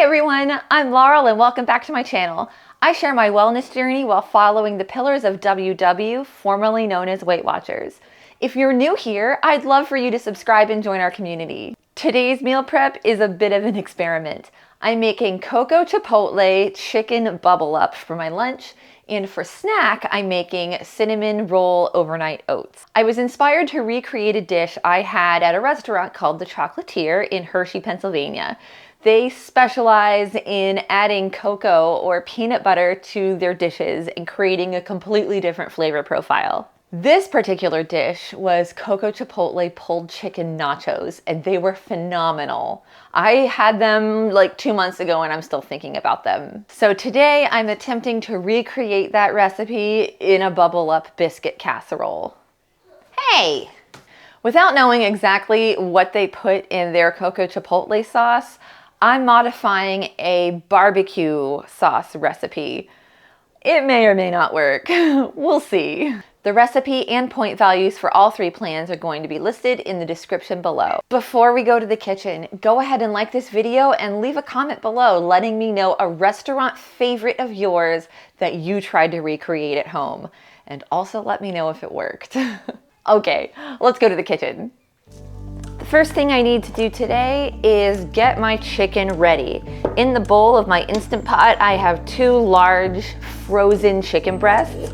everyone, I'm Laurel and welcome back to my channel. I share my wellness journey while following the pillars of WW, formerly known as Weight Watchers. If you're new here, I'd love for you to subscribe and join our community. Today's meal prep is a bit of an experiment. I'm making Cocoa Chipotle chicken bubble up for my lunch, and for snack, I'm making Cinnamon Roll Overnight Oats. I was inspired to recreate a dish I had at a restaurant called the Chocolatier in Hershey, Pennsylvania. They specialize in adding cocoa or peanut butter to their dishes and creating a completely different flavor profile. This particular dish was Cocoa Chipotle pulled chicken nachos, and they were phenomenal. I had them like 2 months ago and I'm still thinking about them. So today I'm attempting to recreate that recipe in a bubble up biscuit casserole. Hey! Without knowing exactly what they put in their Cocoa Chipotle sauce, I'm modifying a barbecue sauce recipe. It may or may not work. We'll see. The recipe and point values for all three plans are going to be listed in the description below. Before we go to the kitchen, go ahead and like this video and leave a comment below letting me know a restaurant favorite of yours that you tried to recreate at home. And also let me know if it worked. Okay, let's go to the kitchen. The first thing I need to do today is get my chicken ready. In the bowl of my Instant Pot, I have 2 large frozen chicken breasts.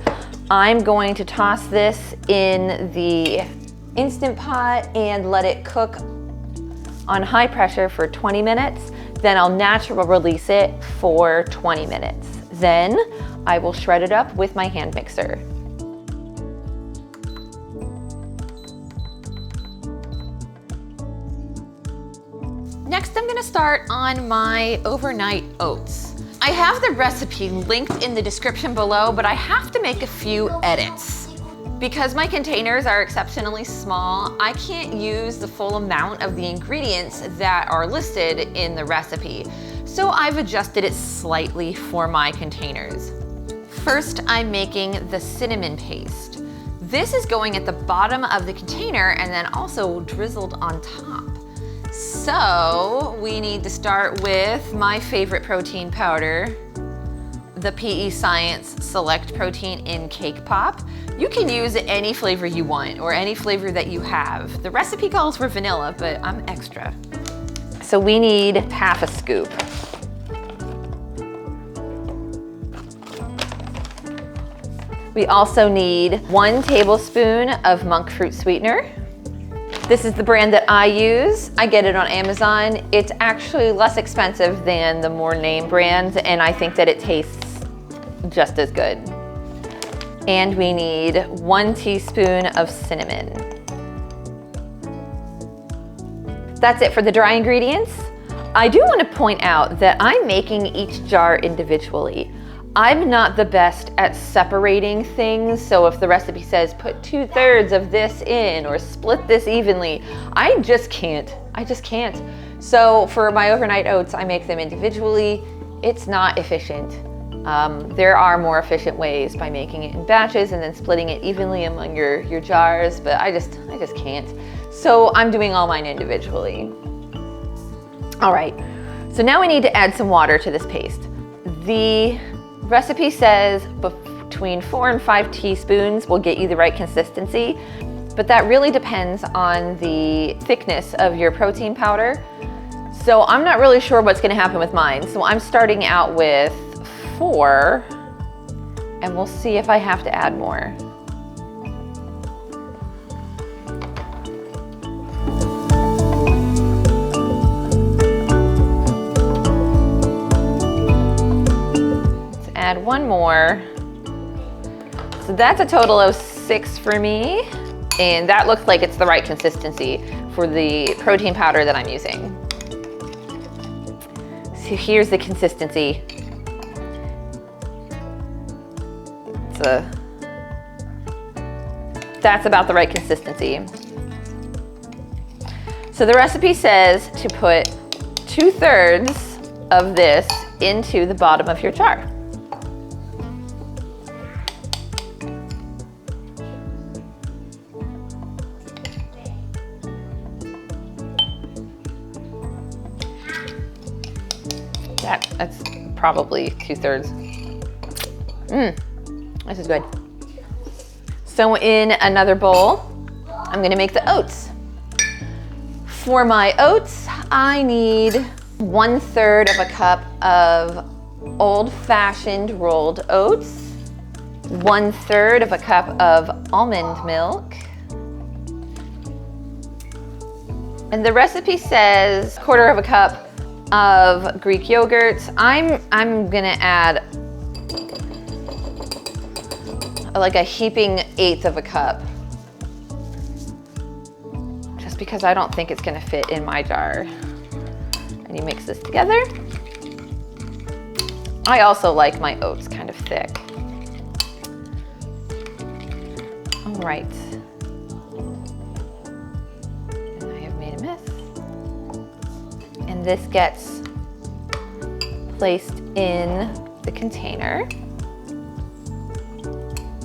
I'm going to toss this in the Instant Pot and let it cook on high pressure for 20 minutes. Then I'll natural release it for 20 minutes. Then I will shred it up with my hand mixer. Next, I'm gonna start on my overnight oats. I have the recipe linked in the description below, but I have to make a few edits. Because my containers are exceptionally small, I can't use the full amount of the ingredients that are listed in the recipe. So I've adjusted it slightly for my containers. First, I'm making the cinnamon paste. This is going at the bottom of the container and then also drizzled on top. So we need to start with my favorite protein powder, the PE Science Select Protein in Cake Pop. You can use any flavor you want or any flavor that you have. The recipe calls for vanilla, but I'm extra. So we need half a scoop. We also need 1 tablespoon of monk fruit sweetener. This is the brand that I use. I get it on Amazon. It's actually less expensive than the more name brands, and I think that it tastes just as good. And we need 1 teaspoon of cinnamon. That's it for the dry ingredients. I do want to point out that I'm making each jar individually. I'm not the best at separating things, so if the recipe says put 2/3 of this in or split this evenly, I just can't. So for my overnight oats, I make them individually. It's not efficient. There are more efficient ways by making it in batches and then splitting it evenly among your jars, but I just can't. So I'm doing all mine individually. All right, so now we need to add some water to this paste. The recipe says between 4 and 5 teaspoons will get you the right consistency, but that really depends on the thickness of your protein powder. So I'm not really sure what's gonna happen with mine. So I'm starting out with 4, and we'll see if I have to add more. Add 1 more. So that's a total of 6 for me. And that looks like it's the right consistency for the protein powder that I'm using. So here's the consistency. That's about the right consistency. So the recipe says to put 2/3 of this into the bottom of your jar. That's probably 2/3. This is good. So in another bowl, I'm gonna make the oats. For my oats, I need 1/3 of a cup of old-fashioned rolled oats, 1/3 of a cup of almond milk, and the recipe says 1/4 of a cup of Greek yogurt. I'm gonna add like a heaping 1/8 of a cup, just because I don't think it's gonna fit in my jar. And you mix this together. I also like my oats kind of thick. All right. And I have made a mess. And this gets placed in the container.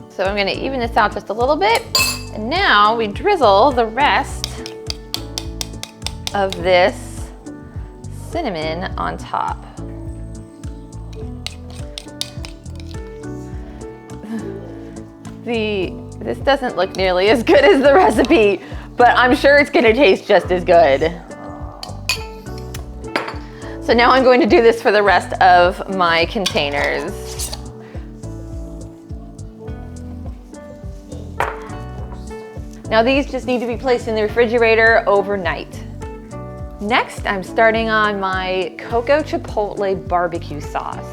So I'm gonna even this out just a little bit. And now we drizzle the rest of this cinnamon on top. This doesn't look nearly as good as the recipe, but I'm sure it's gonna taste just as good. So now I'm going to do this for the rest of my containers. Now these just need to be placed in the refrigerator overnight. Next, I'm starting on my Cocoa Chipotle barbecue sauce.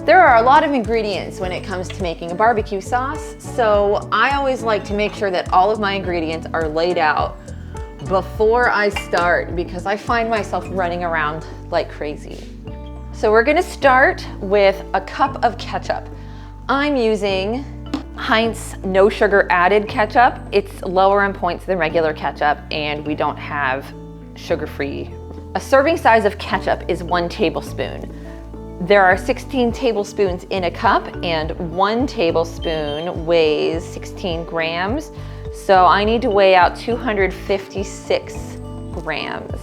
There are a lot of ingredients when it comes to making a barbecue sauce, so I always like to make sure that all of my ingredients are laid out before I start, because I find myself running around like crazy. So we're gonna start with a cup of ketchup. I'm using Heinz no sugar added ketchup. It's lower in points than regular ketchup, and we don't have sugar-free. A serving size of ketchup is 1 tablespoon. There are 16 tablespoons in a cup, and 1 tablespoon weighs 16 grams. So I need to weigh out 256 grams.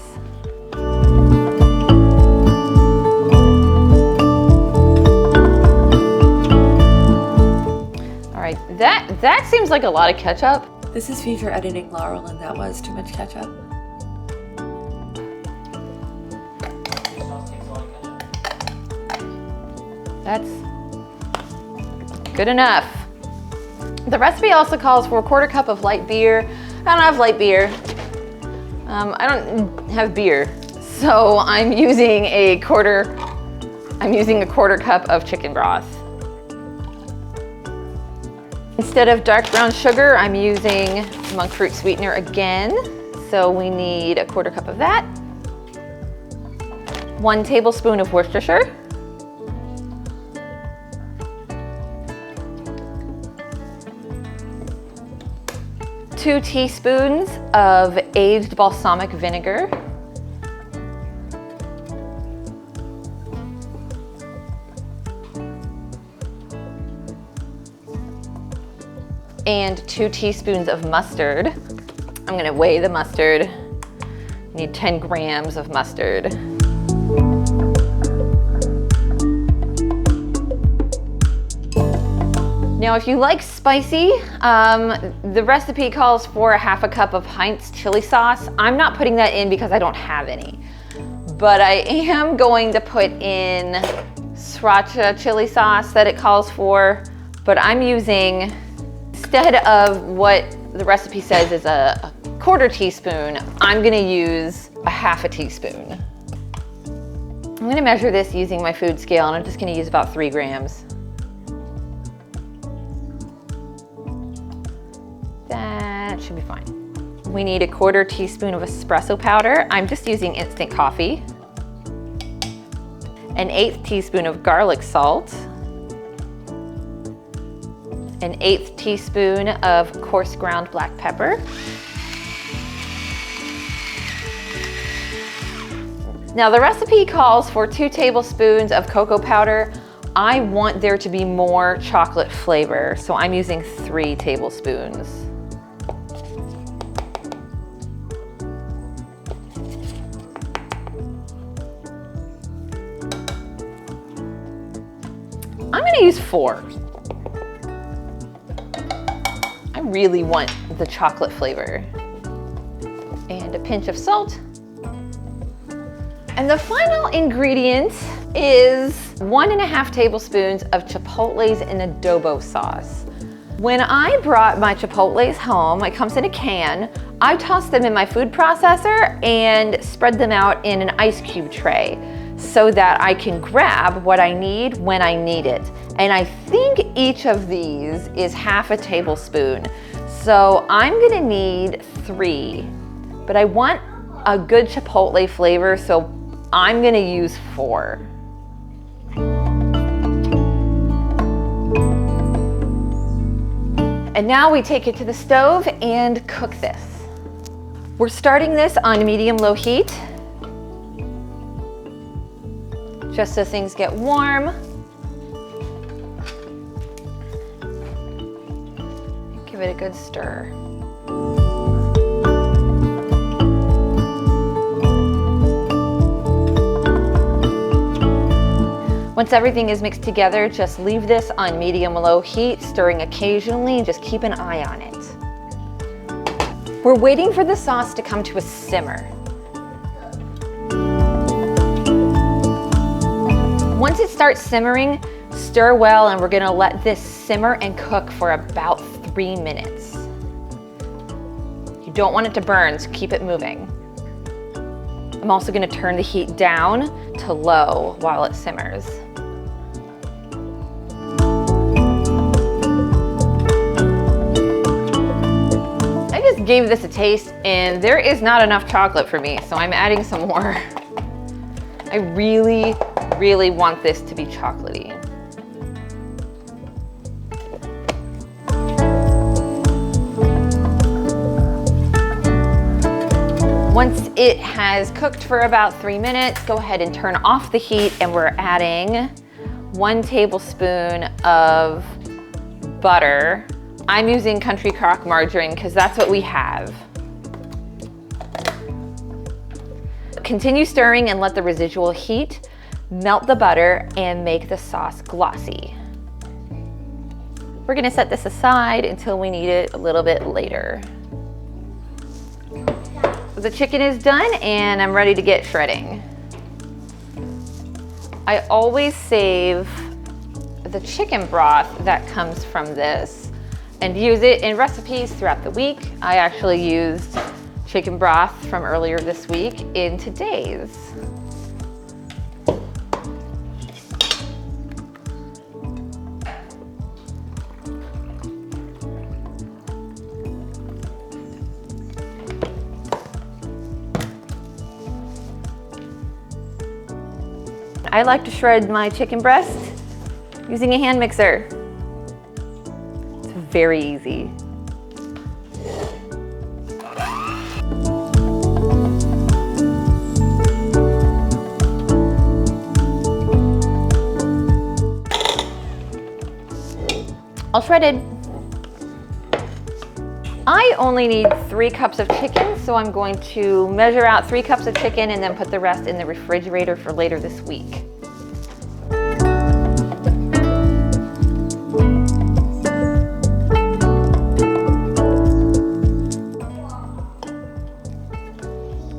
All right, that seems like a lot of ketchup. This is feature editing, Laurel, and that was too much ketchup. That's good enough. The recipe also calls for 1/4 cup of light beer. I don't have light beer. I don't have beer, so I'm using a quarter cup of chicken broth. Instead of dark brown sugar, I'm using monk fruit sweetener again. So we need 1/4 cup of that. 1 tablespoon of Worcestershire. 2 teaspoons of aged balsamic vinegar. And 2 teaspoons of mustard. I'm gonna weigh the mustard. I need 10 grams of mustard. Now, if you like spicy, the recipe calls for 1/2 cup of Heinz chili sauce. I'm not putting that in because I don't have any, but I am going to put in sriracha chili sauce that it calls for, but I'm using, instead of what the recipe says is a 1/4 teaspoon, I'm gonna use 1/2 teaspoon. I'm gonna measure this using my food scale, and I'm just gonna use about 3 grams. That should be fine. We need 1/4 teaspoon of espresso powder. I'm just using instant coffee. 1/8 teaspoon of garlic salt. 1/8 teaspoon of coarse ground black pepper. Now the recipe calls for 2 tablespoons of cocoa powder. I want there to be more chocolate flavor, so I'm using 3 tablespoons. I'm gonna use 4. I really want the chocolate flavor. And a pinch of salt. And the final ingredient is 1.5 tablespoons of Chipotle's in adobo sauce. When I brought my Chipotle's home, it comes in a can, I tossed them in my food processor and spread them out in an ice cube tray so that I can grab what I need when I need it. And I think each of these is 1/2 tablespoon. So I'm gonna need 3, but I want a good Chipotle flavor, so I'm gonna use 4. And now we take it to the stove and cook this. We're starting this on medium-low heat, just so things get warm. Give it a good stir. Once everything is mixed together, just leave this on medium-low heat, stirring occasionally, and just keep an eye on it. We're waiting for the sauce to come to a simmer. Once it starts simmering, stir well, and we're gonna let this simmer and cook for about 3 minutes. You don't want it to burn, so keep it moving. I'm also gonna turn the heat down to low while it simmers. I just gave this a taste and there is not enough chocolate for me, so I'm adding some more. I really, really want this to be chocolatey. Once it has cooked for about 3 minutes, go ahead and turn off the heat, and we're adding 1 tablespoon of butter. I'm using Country Crock margarine because that's what we have. Continue stirring and let the residual heat melt the butter and make the sauce glossy. We're gonna set this aside until we need it a little bit later. The chicken is done and I'm ready to get shredding. I always save the chicken broth that comes from this and use it in recipes throughout the week. I actually used chicken broth from earlier this week in today's. I like to shred my chicken breast using a hand mixer. It's very easy. All shredded. I only need 3 cups of chicken, so I'm going to measure out 3 cups of chicken and then put the rest in the refrigerator for later this week.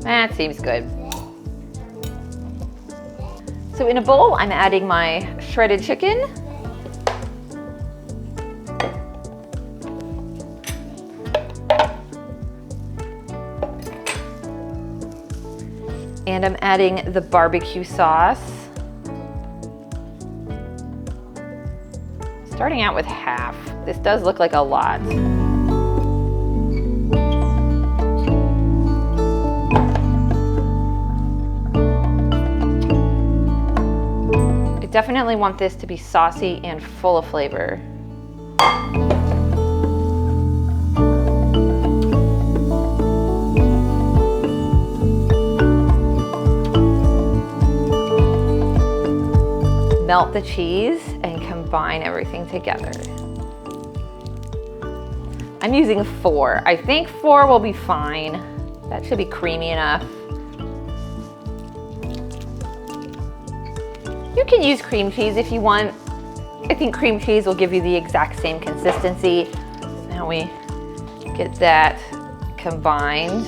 That seems good. So in a bowl, I'm adding my shredded chicken. And I'm adding the barbecue sauce. Starting out with half. This does look like a lot. I definitely want this to be saucy and full of flavor. Melt the cheese and combine everything together. I'm using 4. I think 4 will be fine. That should be creamy enough. You can use cream cheese if you want. I think cream cheese will give you the exact same consistency. Now we get that combined.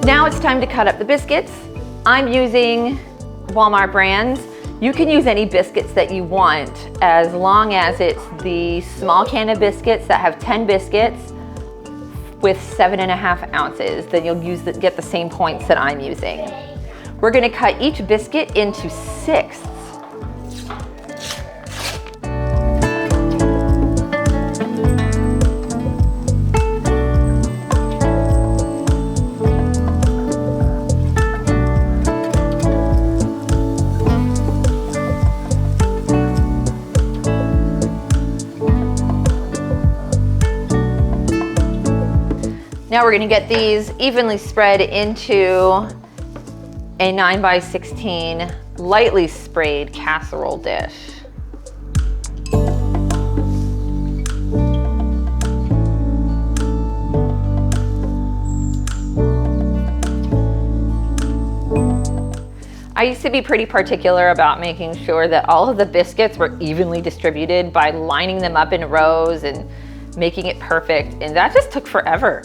Now it's time to cut up the biscuits. I'm using Walmart brands. You can use any biscuits that you want as long as it's the small can of biscuits that have 10 biscuits with 7.5 ounces. Then you'll get the same points that I'm using. We're gonna cut each biscuit into sixths. Now we're gonna get these evenly spread into a 9x16 lightly sprayed casserole dish. I used to be pretty particular about making sure that all of the biscuits were evenly distributed by lining them up in rows and making it perfect, and that just took forever.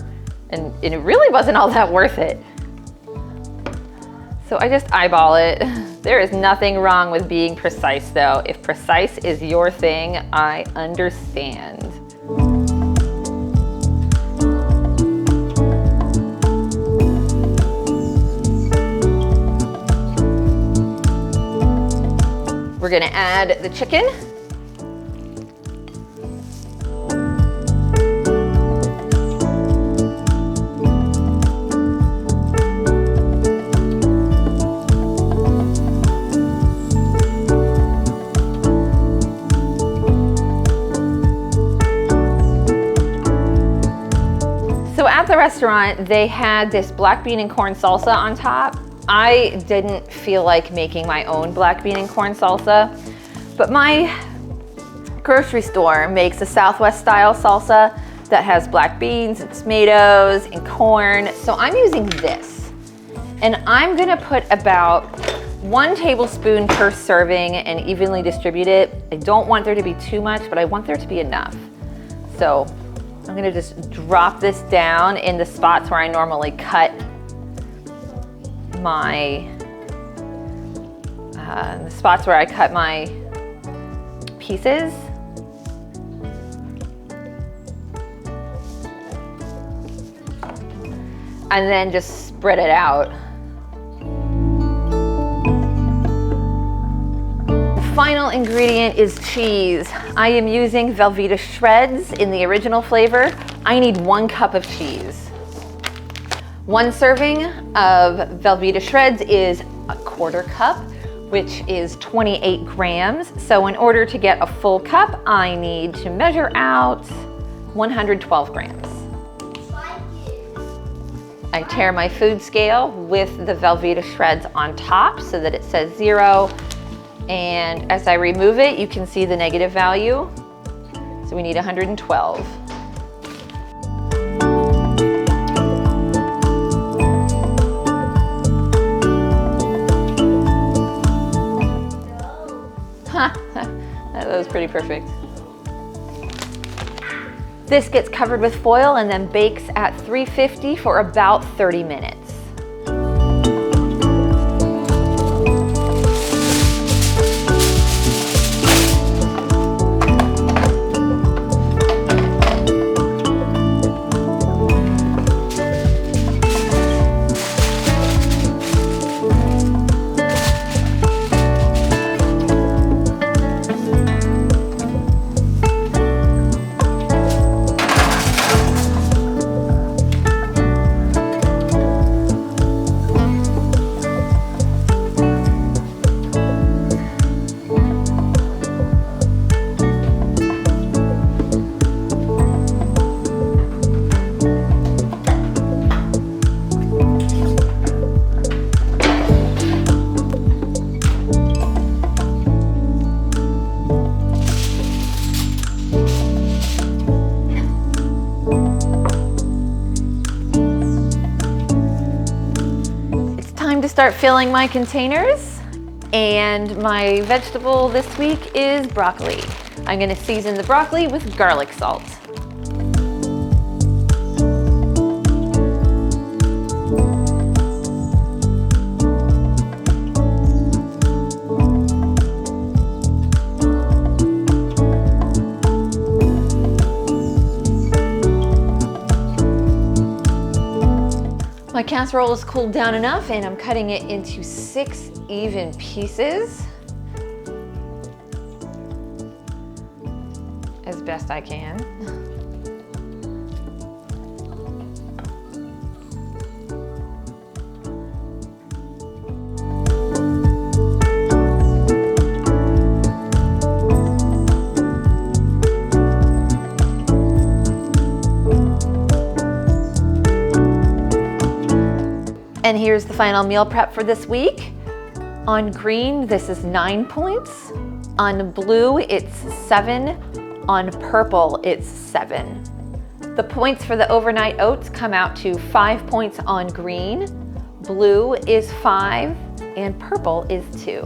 And it really wasn't all that worth it. So I just eyeball it. There is nothing wrong with being precise though. If precise is your thing, I understand. We're gonna add the chicken. So at the restaurant, they had this black bean and corn salsa on top. I didn't feel like making my own black bean and corn salsa, but my grocery store makes a Southwest style salsa that has black beans and tomatoes and corn. So I'm using this, and I'm gonna put about 1 tablespoon per serving and evenly distribute it. I don't want there to be too much, but I want there to be enough. So I'm gonna just drop this down in the spots where I normally cut my, pieces. And then just spread it out. Final ingredient is cheese. I am using Velveeta shreds in the original flavor. I need 1 cup of cheese. 1 serving of Velveeta shreds is 1/4 cup, which is 28 grams. So in order to get a full cup, I need to measure out 112 grams. I tear my food scale with the Velveeta shreds on top so that it says 0. And as I remove it, you can see the negative value. So we need 112. That was pretty perfect. This gets covered with foil and then bakes at 350 for about 30 minutes. start filling my containers. And my vegetable this week is broccoli. I'm gonna season the broccoli with garlic salt. My casserole is cooled down enough and I'm cutting it into 6 even pieces as best I can. And here's the final meal prep for this week. On green, this is 9 points. On blue, it's 7. On purple, it's 7. The points for the overnight oats come out to 5 points on green, blue is 5, and purple is 2.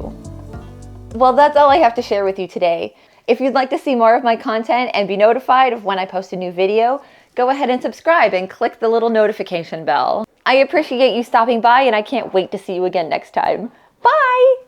Well, that's all I have to share with you today. If you'd like to see more of my content and be notified of when I post a new video, go ahead and subscribe and click the little notification bell. I appreciate you stopping by and I can't wait to see you again next time. Bye!